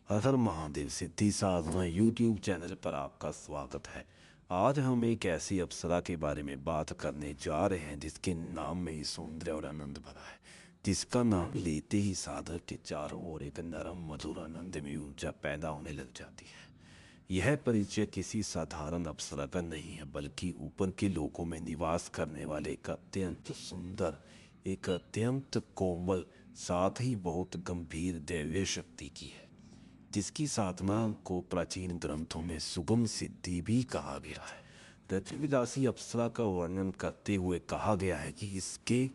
हर महादेव सिद्धि साधना YouTube channel पर आपका स्वागत है। आज हम एक ऐसी अप्सरा के बारे में बात करने जा रहे हैं जिसके नाम में ही सौंदर्य और आनंद भरा है, जिसका नाम लेते ही साधक के चारों ओर एक नरम मधुर आनंद में ऊर्जा पैदा होने लग जाती है। यह परिचय किसी साधारण अप्सरा का नहीं है, बल्कि ऊपर के लोकों में निवास करने वाले एक अत्यंत सुंदर, एक अत्यंत कोमल, साथ ही बहुत गंभीर दैवीय शक्ति की है, जिसकी साधना को प्राचीन ग्रंथों में सुगम सिद्धि भी कहा गया है। रतिविदासी अप्सरा का वर्णन करते हुए कहा गया है कि इसके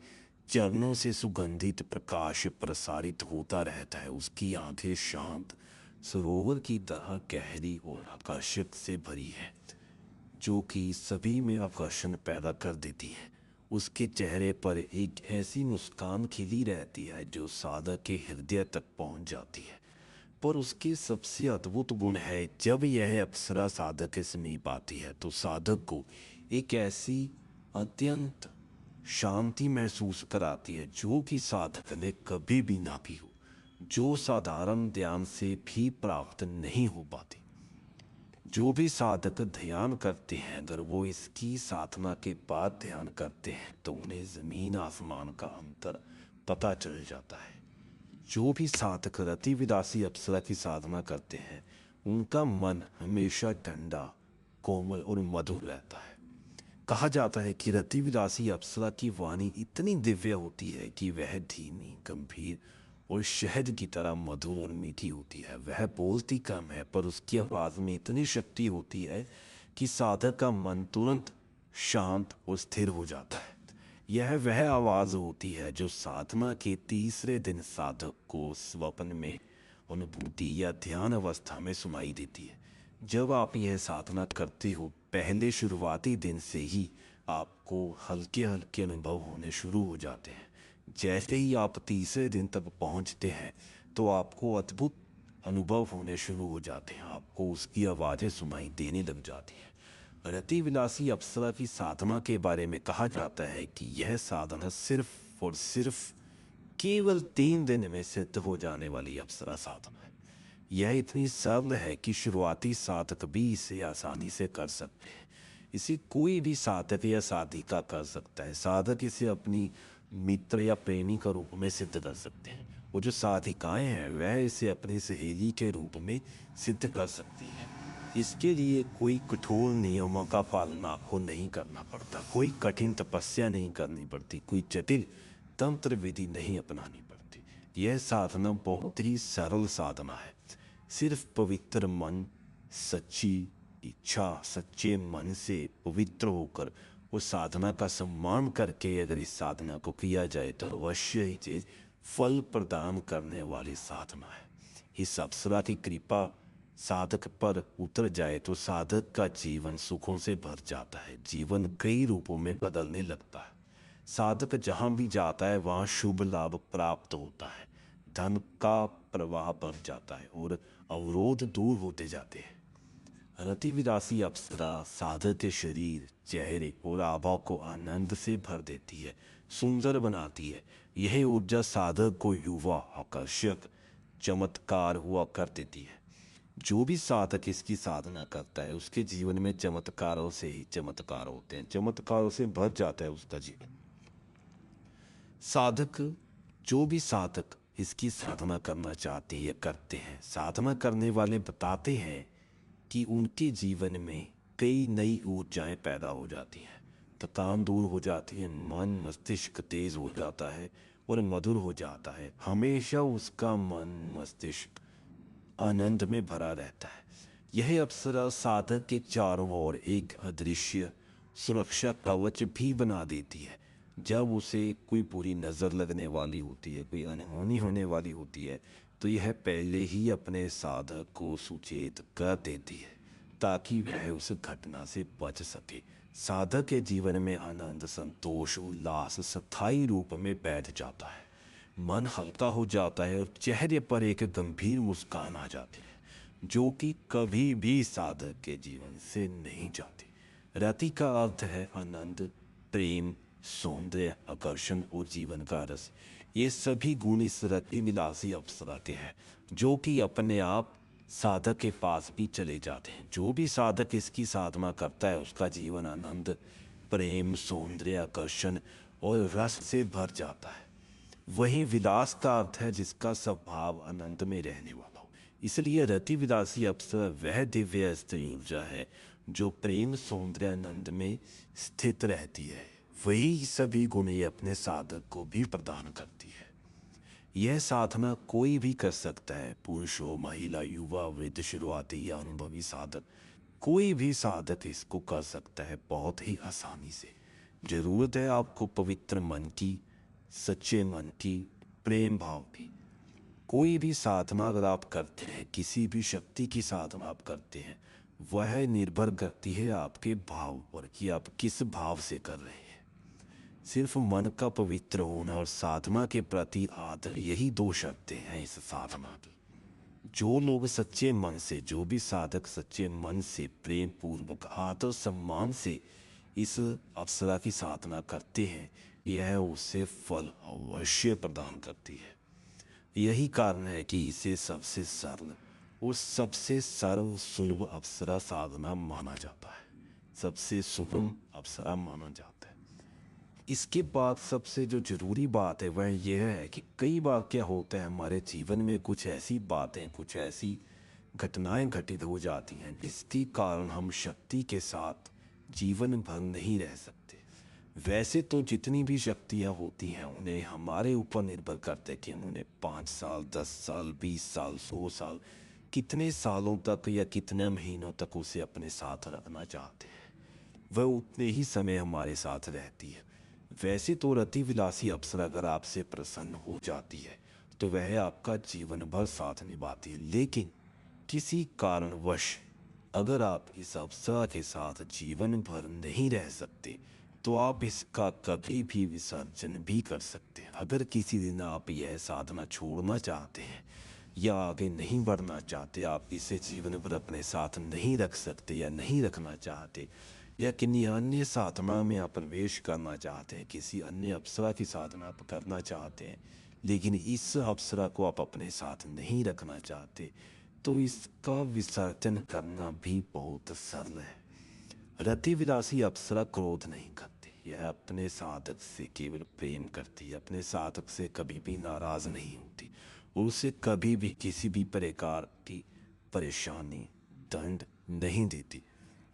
चरणों से सुगंधित प्रकाश प्रसारित होता रहता है। उसकी आंखें शांत सरोवर की तरह गहरी और आकर्षक से भरी है, जो कि सभी में आकर्षण पैदा कर देती है। उसके चेहरे पर एक ऐसी मुस्कान खिली रहती है जो साधक के हृदय तक पहुंच जाती है। पर उसके सबसे अद्भुत गुण है, जब यह अप्सरा साधक के समीप आती है तो साधक को एक ऐसी अत्यंत शांति महसूस कराती है जो कि साधक ने कभी भी ना भी हो, जो साधारण ध्यान से भी प्राप्त नहीं हो पाती। जो भी साधक ध्यान करते हैं, अगर वो इसकी साधना के बाद ध्यान करते हैं तो उन्हें जमीन आसमान का अंतर पता चल जाता है। जो भी साधक रतिविदासी अप्सरा की साधना करते हैं, उनका मन हमेशा ठंडा, कोमल और मधुर रहता है। कहा जाता है कि रतिविदासी अप्सरा की वाणी इतनी दिव्य होती है कि वह धीमी, गंभीर और शहद की तरह मधुर और मीठी होती है। वह बोलती कम है, पर उसकी आवाज़ में इतनी शक्ति होती है कि साधक का मन तुरंत शांत और स्थिर हो जाता है। यह वह आवाज़ होती है जो साधना के तीसरे दिन साधक को स्वप्न में, अनुभूति या ध्यान अवस्था में सुनाई देती है। जब आप यह साधना करते हो, पहले शुरुआती दिन से ही आपको हल्के हल्के अनुभव होने शुरू हो जाते हैं। जैसे ही आप तीसरे दिन तक पहुंचते हैं तो आपको अद्भुत अनुभव होने शुरू हो जाते हैं। आपको उसकी आवाज़ें सुनाई देने लग जाती हैं। रतिविलासी अप्सरा की साधना के बारे में कहा जाता है कि यह साधना सिर्फ और सिर्फ केवल 3 दिन में सिद्ध हो जाने वाली अप्सरा साधना है। यह इतनी सरल है कि शुरुआती साधक भी इसे आसानी से कर सकते हैं। इसे कोई भी साधक या साधिका कर सकता है। साधक इसे अपनी मित्र या प्रेमी का रूप में सिद्ध कर सकते हैं, वो जो साधिकाएं हैं वह इसे अपनी सहेली के रूप में सिद्ध कर सकती हैं। इसके लिए कोई कठोर नियमों का पालन आपको नहीं करना पड़ता, कोई कठिन तपस्या नहीं करनी पड़ती, कोई जटिल तंत्र विधि नहीं अपनानी पड़ती। यह साधना बहुत ही सरल साधना है। सिर्फ पवित्र मन, सच्ची इच्छा, सच्चे मन से पवित्र होकर उस साधना का सम्मान करके अगर इस साधना को किया जाए तो अवश्य ही चीज फल प्रदान करने वाली साधना है। इस अप्सरा की कृपा साधक पर उतर जाए तो साधक का जीवन सुखों से भर जाता है। जीवन कई रूपों में बदलने लगता है। साधक जहाँ भी जाता है वहाँ शुभ लाभ प्राप्त होता है, धन का प्रवाह बढ़ जाता है और अवरोध दूर होते जाते हैं। रतिविदासी अप्सरा साधक के शरीर, चेहरे और आभा को आनंद से भर देती है, सुंदर बनाती है। यह ऊर्जा साधक को युवा, आकर्षक, चमत्कार हुआ कर देती है। जो भी साधक इसकी साधना करता है उसके जीवन में चमत्कारों से ही चमत्कार होते हैं, चमत्कारों से भर जाता है उसका जीवन। साधक, जो भी साधक इसकी साधना करना चाहते हैं या करते हैं, साधना करने वाले बताते हैं कि उनके जीवन में कई नई ऊर्जाएं पैदा हो जाती हैं, थकान दूर हो जाती है, मन मस्तिष्क तेज हो जाता है और मधुर हो जाता है। हमेशा उसका मन मस्तिष्क आनंद में भरा रहता है। यह अप्सरा साधक के चारों ओर एक अदृश्य सुरक्षा कवच भी बना देती है। जब उसे कोई बुरी नज़र लगने वाली होती है, कोई अनहोनी होने वाली होती है, तो यह पहले ही अपने साधक को सुचेत कर देती है ताकि वह उस घटना से बच सके। साधक के जीवन में आनंद, संतोष, उल्लास स्थायी रूप में बैठ जाता है। मन हल्का हो जाता है और चेहरे पर एक गंभीर मुस्कान आ जाती है जो कि कभी भी साधक के जीवन से नहीं जाती। रति का अर्थ है आनंद, प्रेम, सौंदर्य, आकर्षण और जीवन का रस। ये सभी गुण इस रति विलासी अप्सरा के हैं जो कि अपने आप साधक के पास भी चले जाते हैं। जो भी साधक इसकी साधना करता है उसका जीवन आनंद, प्रेम, सौंदर्य, आकर्षण और रस से भर जाता है। वही विलास का अर्थ है जिसका स्वभाव आनंद में रहने वाला हो। इसलिए रति विलासी अप्सरा वह दिव्य स्त्री ऊर्जा है जो प्रेम, सौंदर्य, आनंद में स्थित रहती है। वही सभी गुण ये अपने साधक को भी प्रदान करती है। यह साधना कोई भी कर सकता है, पुरुष हो, महिला, युवा, वृद्ध, शुरुआती या अनुभवी साधक। कोई भी साधक इसको कर सकता है बहुत ही आसानी से। जरूरत है आपको पवित्र मन की, सच्चे मन की, प्रेम भाव की। कोई भी साधना अगर आप करते हैं, किसी भी शक्ति की साधना आप करते हैं, वह निर्भर करती है आपके भाव पर कि आप किस भाव से कर रहे हैं। सिर्फ मन का पवित्र होना और साधना के प्रति आदर, यही दो शर्तें हैं इस साधना की। जो लोग सच्चे मन से, जो भी साधक सच्चे मन से, प्रेम पूर्वक, आदर सम्मान से इस अप्सरा की साधना करते हैं, यह उसे फल अवश्य प्रदान करती है। यही कारण है कि इसे सबसे सरल और सबसे सर्व सुलभ अप्सरा साधना माना जाता है। सबसे सुगम अप्सरा माना जाता है। इसके बाद सबसे जो जरूरी बात है वह यह है कि कई बार क्या होता है, हमारे जीवन में कुछ ऐसी बातें, कुछ ऐसी घटनाएं घटित हो जाती हैं जिसके कारण हम शक्ति के साथ जीवन भर नहीं रह सकते। वैसे तो जितनी भी शक्तियाँ होती हैं उन्हें हमारे ऊपर निर्भर करते कि हम उन्हें 5 साल, 10 साल, 20 साल, 100 साल, कितने सालों तक या कितने महीनों तक उसे अपने साथ रखना चाहते हैं। वह उतने ही समय हमारे साथ रहती है। वैसे तो रति विलासी अप्सरा अगर आपसे प्रसन्न हो जाती है तो वह आपका जीवन भर साथ निभाती है। लेकिन किसी कारणवश अगर आप इस अप्सरा के साथ जीवन भर नहीं रह सकते तो आप इसका कभी भी विसर्जन भी कर सकते हैं। अगर किसी दिन आप यह साधना छोड़ना चाहते हैं या आगे नहीं बढ़ना चाहते, आप इसे जीवन भर अपने साथ नहीं रख सकते या नहीं रखना चाहते, या किन्हीं अन्य साधना में आप प्रवेश करना चाहते हैं, किसी अन्य अप्सरा की साधना आप करना चाहते हैं, लेकिन इस अप्सरा को आप अपने साथ नहीं रखना चाहते, तो इसका विसर्जन करना भी बहुत सरल है। रति विलासी अप्सरा क्रोध नहीं करती, यह अपने साधक से केवल प्रेम करती है, अपने साधक से कभी भी नाराज नहीं होती, उसे कभी भी किसी भी प्रकार की परेशानी, दंड नहीं देती।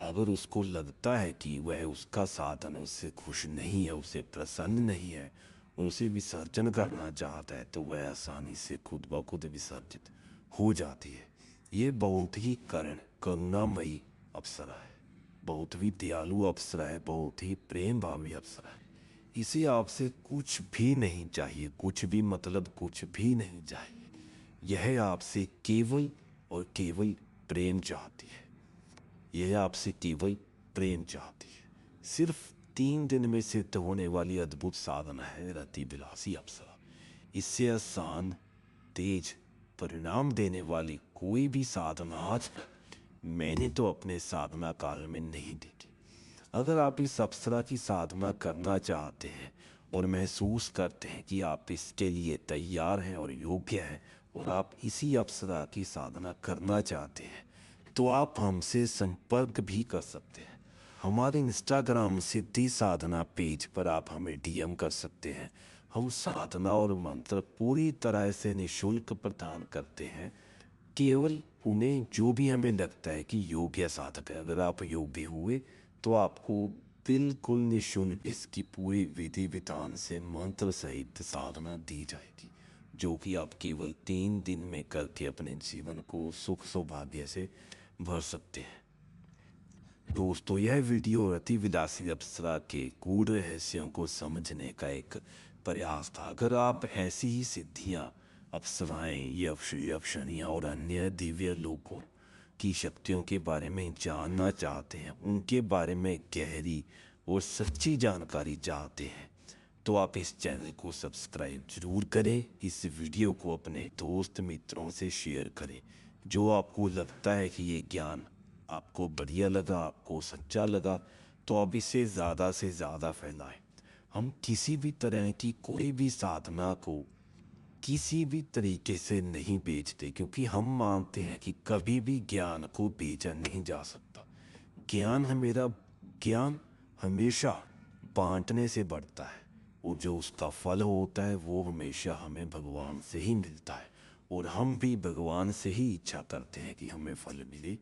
अगर उसको लगता है कि वह उसका साधन उससे खुश नहीं है, उसे प्रसन्न नहीं है, उसे विसर्जन करना चाहता है, तो वह आसानी से खुद ब खुद विसर्जित हो जाती है। ये बहुत ही करुणामयी अप्सरा है, बहुत ही दयालु अप्सरा है, बहुत ही प्रेम भावी अप्सरा है। इसे आपसे कुछ भी नहीं चाहिए, कुछ भी मतलब कुछ भी नहीं चाहिए। यह आपसे केवल और केवल प्रेम चाहती है। यह आपसे केवल प्रेम चाहती है। सिर्फ 3 दिन में सिद्ध होने वाली अद्भुत साधना है रति विलासी अप्सरा। इससे आसान, तेज परिणाम देने वाली कोई भी साधना आज मैंने तो अपने साधना काल में नहीं देखी। अगर आप इस अप्सरा की साधना करना चाहते हैं और महसूस करते हैं कि आप इसके लिए तैयार हैं और योग्य हैं और आप इसी अप्सरा की साधना करना चाहते हैं, तो आप हमसे संपर्क भी कर सकते हैं। हमारे इंस्टाग्राम सिद्धि साधना पेज पर आप हमें डीएम कर सकते हैं। हम साधना और मंत्र पूरी तरह से निःशुल्क प्रदान करते हैं। केवल उन्हें जो भी हमें लगता है कि योग्य साधक है, अगर आप योग्य हुए तो आपको बिल्कुल निःशुल्क इसकी पूरी विधि विधान से मंत्र सहित साधना दी जाएगी, जो कि आप केवल 3 दिन में करके अपने जीवन को सुख सौभाग्य से भर सकते हैं। दोस्तों, यह वीडियो रति विलासी अप्सरा के गूढ़ रहस्यों को समझने का एक प्रयास था। अगर आप ऐसी ही सिद्धियाँ, अप्सराएं, यक्षिणियाँ और अन्य दिव्य लोगों की शक्तियों के बारे में जानना चाहते हैं, उनके बारे में गहरी और सच्ची जानकारी चाहते हैं, तो आप इस चैनल को सब्सक्राइब जरूर करें। इस वीडियो को अपने दोस्त मित्रों से शेयर करें। जो आपको लगता है कि ये ज्ञान आपको बढ़िया लगा, आपको सच्चा लगा, तो आप इसे ज़्यादा से ज़्यादा फैलाएं। हम किसी भी तरह की कोई भी साधना को किसी भी तरीके से नहीं बेचते, क्योंकि हम मानते हैं कि कभी भी ज्ञान को बेचा नहीं जा सकता। ज्ञान हमेशा बांटने से बढ़ता है, और जो उसका फल होता है वो हमेशा हमें भगवान से ही मिलता है, और हम भी भगवान से ही इच्छा करते हैं कि हमें फल मिले।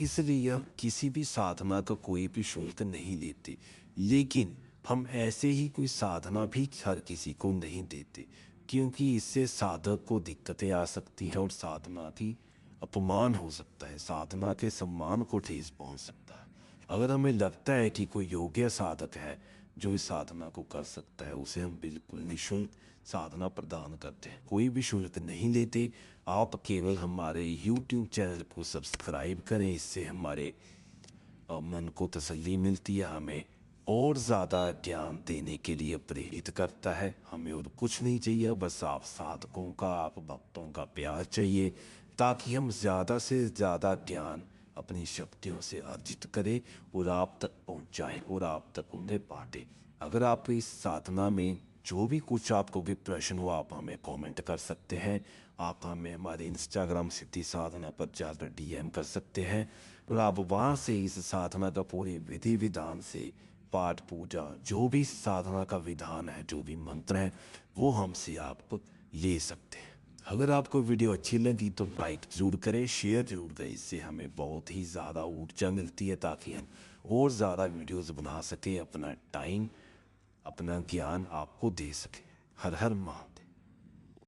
इसलिए हम किसी भी साधना का कोई भी शुल्क नहीं लेते, लेकिन हम ऐसे ही कोई साधना भी हर किसी को नहीं देते, क्योंकि इससे साधक को दिक्कतें आ सकती हैं और साधना की अपमान हो सकता है, साधना के सम्मान को ठेस पहुंच सकता है। अगर हमें लगता है कि कोई योग्य साधक है जो इस साधना को कर सकता है, उसे हम बिल्कुल निःशुल्क साधना प्रदान करते हैं, कोई भी शुल्क नहीं लेते। आप केवल हमारे YouTube चैनल को सब्सक्राइब करें, इससे हमारे मन को तसल्ली मिलती है, हमें और ज़्यादा ज्ञान देने के लिए प्रेरित करता है। हमें और कुछ नहीं चाहिए, बस आप साधकों का, आप भक्तों का प्यार चाहिए, ताकि हम ज़्यादा से ज़्यादा ज्ञान अपनी शक्तियों से अर्जित करें और आप तक पहुंचाएं और आप तक उन्हें बांटें। अगर आप इस साधना में जो भी कुछ आपको भी प्रश्न हो, आप हमें कमेंट कर सकते हैं। आप हमें हमारे इंस्टाग्राम सिद्धि साधना पर जाकर DM कर सकते हैं, और आप वहाँ से इस साधना का पूरे विधि विधान से पाठ पूजा, जो भी साधना का विधान है, जो भी मंत्र है, वो हमसे आप ले सकते हैं। अगर आपको वीडियो अच्छी लगी तो लाइक ज़रूर करें, शेयर ज़रूर करें, इससे हमें बहुत ही ज़्यादा ऊर्जा मिलती है, ताकि हम और ज़्यादा वीडियोस बना सकें, अपना टाइम, अपना ज्ञान आपको दे सकें। हर हर महादेव।